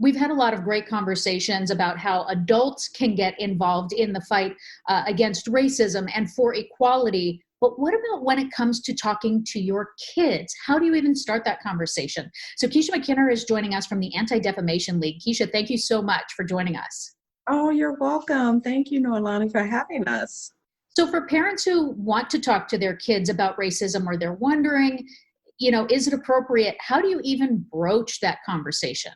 We've had a lot of great conversations about how adults can get involved in the fight against racism and for equality. But what about when it comes to talking to your kids? How do you even start that conversation? So Keisha McKinner is joining us from the Anti-Defamation League. Keisha, thank you so much for joining us. Oh, you're welcome. Thank you, Noelani, for having us. So for parents who want to talk to their kids about racism or they're wondering, is it appropriate? How do you even broach that conversation?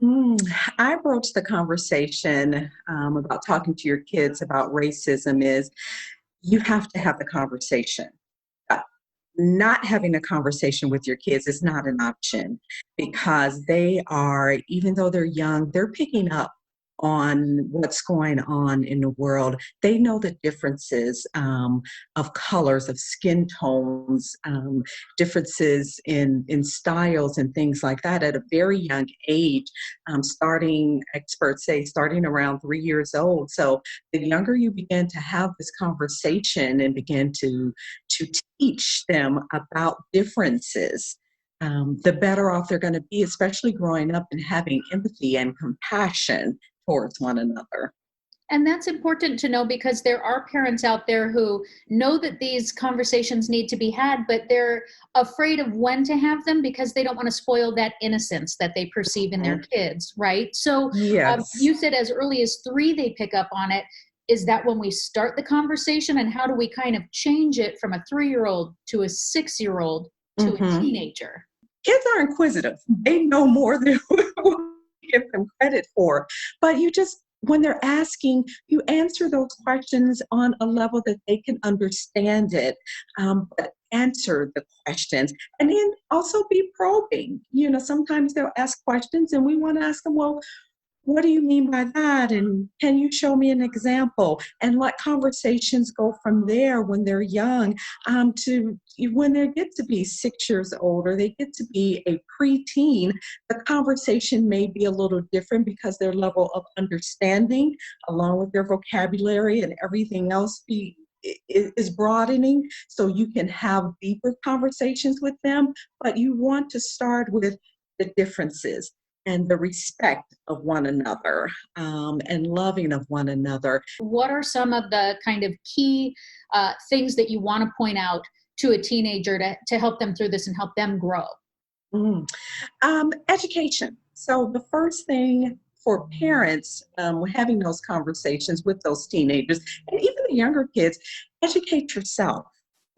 Mm, I broached the conversation about talking to your kids about racism is you have to have the conversation. Uh, Not having a conversation with your kids is not an option because they are, even though they're young, they're picking up on what's going on in the world. They know the differences of colors, of skin tones, differences in styles and things like that at a very young age, starting, experts say, starting around 3 years old. So the younger you begin to have this conversation and begin to teach them about differences, the better off they're going to be, especially growing up and having empathy and compassion towards one another. And that's important to know because there are parents out there who know that these conversations need to be had, but they're afraid of when to have them because they don't want to spoil that innocence that they perceive in their Mhm. kids, right? So Yes. you said as early as 3 they pick up on it. Is that when we start the conversation? And how do we kind of change it from a 3-year-old to a 6-year-old to a Hmm. teenager? Kids are inquisitive. They know more than we give them credit for. But when they're asking, you answer those questions on a level that they can understand it, but answer the questions. And then also be probing. Sometimes they'll ask questions and we want to ask them, well, what do you mean by that? And can you show me an example? And let conversations go from there when they're young, to when they get to be 6 years old or they get to be a preteen, the conversation may be a little different because their level of understanding, along with their vocabulary and everything else, is broadening. So you can have deeper conversations with them, but you want to start with the differences and the respect of one another, and loving of one another. What are some of the kind of key things that you want to point out to a teenager to help them through this and help them grow? Mm. Education. So the first thing for parents, having those conversations with those teenagers and even the younger kids, educate yourself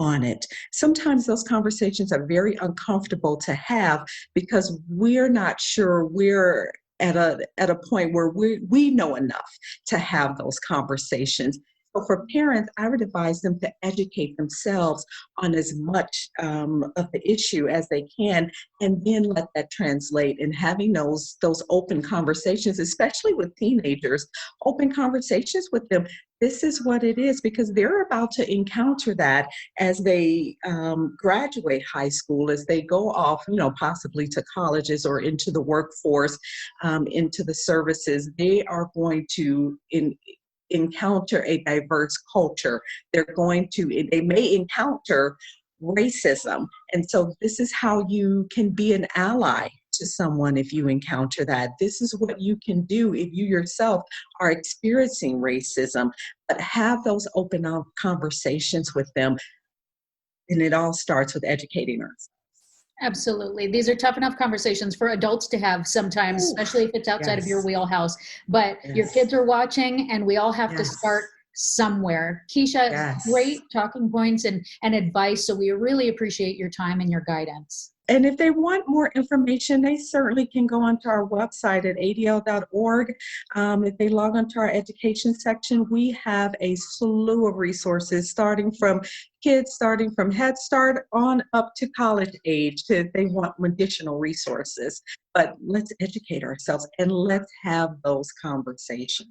on it. Sometimes those conversations are very uncomfortable to have because we're not sure we're at a point where we know enough to have those conversations. So for parents, I would advise them to educate themselves on as much of the issue as they can, and then let that translate. And having those open conversations, especially with teenagers, open conversations with them. This is what it is, because they're about to encounter that as they graduate high school, as they go off, possibly to colleges or into the workforce, into the services. They are going to encounter a diverse culture. They may encounter racism. And so this is how you can be an ally to someone if you encounter that. This is what you can do if you yourself are experiencing racism, but have those open up conversations with them. And it all starts with educating us. Absolutely. These are tough enough conversations for adults to have sometimes, Ooh, especially if it's outside of your yes, wheelhouse. But your yes, kids are watching, and we all have to start yes, somewhere. Keisha, yes. great talking points and advice. So we really appreciate your time and your guidance. And if they want more information, they certainly can go onto our website at adl.org. If they log onto our education section, we have a slew of resources starting from kids, starting from Head Start on up to college age, if they want additional resources. But let's educate ourselves and let's have those conversations.